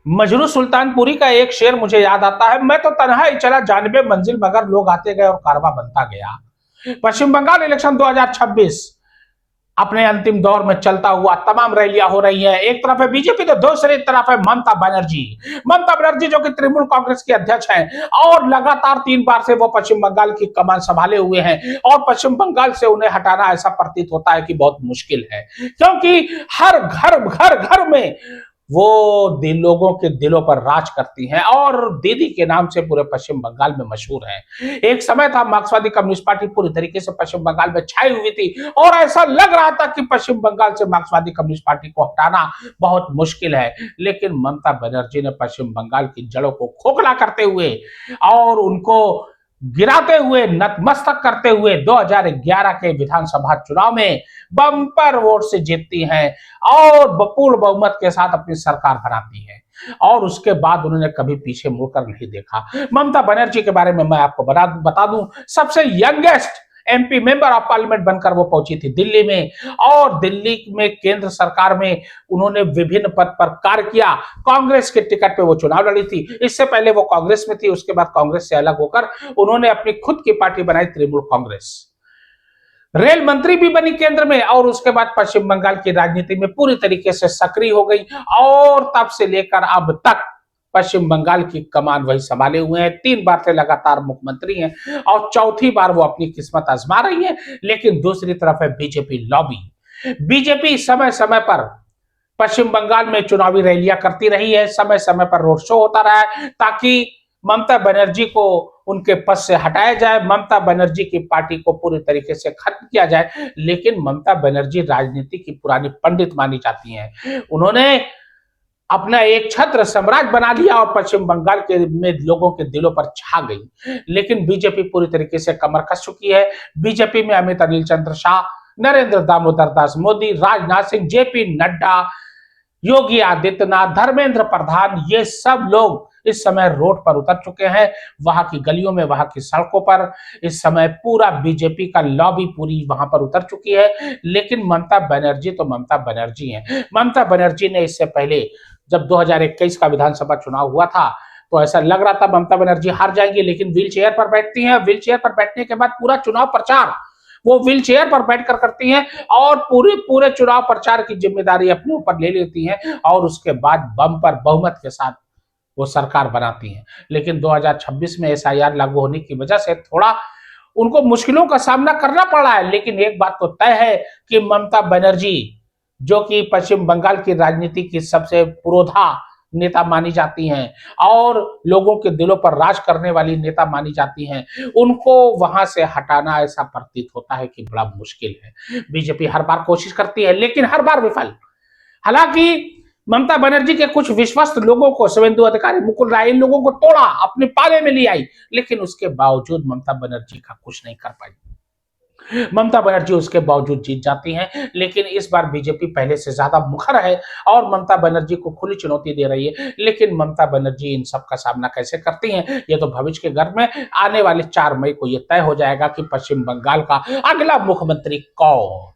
मजरू सुल्तानपुरी का एक शेर मुझे याद आता है, मैं तो तन्हा ही चला जानबे मंजिल मगर लोग आते गए और कारवां बनता गया। पश्चिम बंगाल इलेक्शन 2026 अपने अंतिम दौर में चलता हुआ तमाम रैलियां हो रही है। एक तरफ है बीजेपी तो दूसरी तरफ है ममता बनर्जी। ममता बनर्जी जो कि तृणमूल कांग्रेस की अध्यक्ष हैं और लगातार 3 बार से वो पश्चिम बंगाल की कमान संभाले हुए हैं और पश्चिम बंगाल से उन्हें हटाना ऐसा प्रतीत होता है कि बहुत मुश्किल है, क्योंकि हर घर में वो लोगों के दिलों पर राज करती हैं और दीदी के नाम से पूरे पश्चिम बंगाल में मशहूर है। एक समय था मार्क्सवादी कम्युनिस्ट पार्टी पूरी तरीके से पश्चिम बंगाल में छाई हुई थी और ऐसा लग रहा था कि पश्चिम बंगाल से मार्क्सवादी कम्युनिस्ट पार्टी को हटाना बहुत मुश्किल है, लेकिन ममता बनर्जी ने पश्चिम बंगाल की जड़ों को खोखला करते हुए और उनको गिराते हुए नतमस्तक करते हुए 2011 के विधानसभा चुनाव में बम्पर वोट से जीतती हैं और पूर्ण बहुमत के साथ अपनी सरकार बनाती है और उसके बाद उन्होंने कभी पीछे मुड़कर नहीं देखा। ममता बनर्जी के बारे में मैं आपको बता दूं, सबसे youngest MP member of parliament बनकर वो पहुंची थी दिल्ली में और दिल्ली में केंद्र सरकार में उन्होंने विभिन्न पद पर कार्य किया। कांग्रेस के टिकट पे वो चुनाव लड़ी थी, इससे पहले वो कांग्रेस में थी, उसके बाद कांग्रेस से अलग होकर उन्होंने अपनी खुद की पार्टी बनाई तृणमूल कांग्रेस। रेल मंत्री भी बनी केंद्र में और उसके बाद पश्चिम बंगाल की राजनीति में पूरी तरीके से सक्रिय हो गई और तब से लेकर अब तक पश्चिम बंगाल की कमान वही संभाले हुए हैं। 3 बार से लगातार मुख्यमंत्री हैं और चौथी बार वो अपनी किस्मत आजमा रही है। लेकिन दूसरी तरफ है बीजेपी लॉबी। बीजेपी समय समय पर पश्चिम बंगाल में चुनावी रैलियां करती रही है, समय समय पर रोड शो होता रहा है ताकि ममता बनर्जी को उनके पद से हटाया जाए, ममता बनर्जी की पार्टी को पूरी तरीके से खत्म किया जाए। लेकिन ममता बनर्जी राजनीति की पुरानी पंडित मानी जाती हैं। उन्होंने अपना एक छत्र साम्राज्य बना लिया और पश्चिम बंगाल के में लोगों के दिलों पर छा गई। लेकिन बीजेपी पूरी तरीके से कमर कस चुकी है। बीजेपी में अमित अनिल चंद्र शाह, नरेंद्र दामोदर दास मोदी, राजनाथ सिंह, जेपी नड्डा, योगी आदित्यनाथ, धर्मेंद्र प्रधान, ये सब लोग इस समय रोड पर उतर चुके हैं। वहां की गलियों में, वहां की सड़कों पर इस समय पूरा बीजेपी का लॉबी पूरी वहां पर उतर चुकी है। लेकिन ममता बनर्जी तो ममता बनर्जी हैं। ममता बनर्जी ने इससे पहले जब 2021 का विधानसभा चुनाव हुआ था तो ऐसा लग रहा था ममता बनर्जी हार जाएंगी, लेकिन व्हील चेयर पर बैठती हैं। व्हील चेयर पर बैठने के बाद पूरा चुनाव प्रचार वो व्हील चेयर पर बैठकर करती हैं और पूरे चुनाव प्रचार की जिम्मेदारी अपने ऊपर ले लेती हैं और उसके बाद बम्पर बहुमत के साथ वो सरकार बनाती हैं। लेकिन 2026 में एसआईआर लागू होने की वजह से थोड़ा उनको मुश्किलों का सामना करना पड़ा है। लेकिन एक बात तो तय है कि ममता बनर्जी, जो कि पश्चिम बंगाल की राजनीति की सबसे पुरोधा नेता मानी जाती हैं और लोगों के दिलों पर राज करने वाली नेता मानी जाती हैं, उनको वहां से हटाना ऐसा प्रतीत होता है कि बड़ा मुश्किल है। बीजेपी हर बार कोशिश करती है लेकिन हर बार विफल। हालांकि ममता बनर्जी के कुछ विश्वस्त लोगों को, शुभेंदु अधिकारी, मुकुल राय, इन लोगों को तोड़ा, अपने पाले में ले आई, लेकिन उसके बावजूद ममता बनर्जी का कुछ नहीं कर पाई। ममता बनर्जी उसके बावजूद जीत जाती हैं। लेकिन इस बार बीजेपी पहले से ज्यादा मुखर है और ममता बनर्जी को खुली चुनौती दे रही है। लेकिन ममता बनर्जी इन सब का सामना कैसे करती हैं, ये तो भविष्य के गर्भ में आने वाले 4 मई को यह तय हो जाएगा कि पश्चिम बंगाल का अगला मुख्यमंत्री कौन।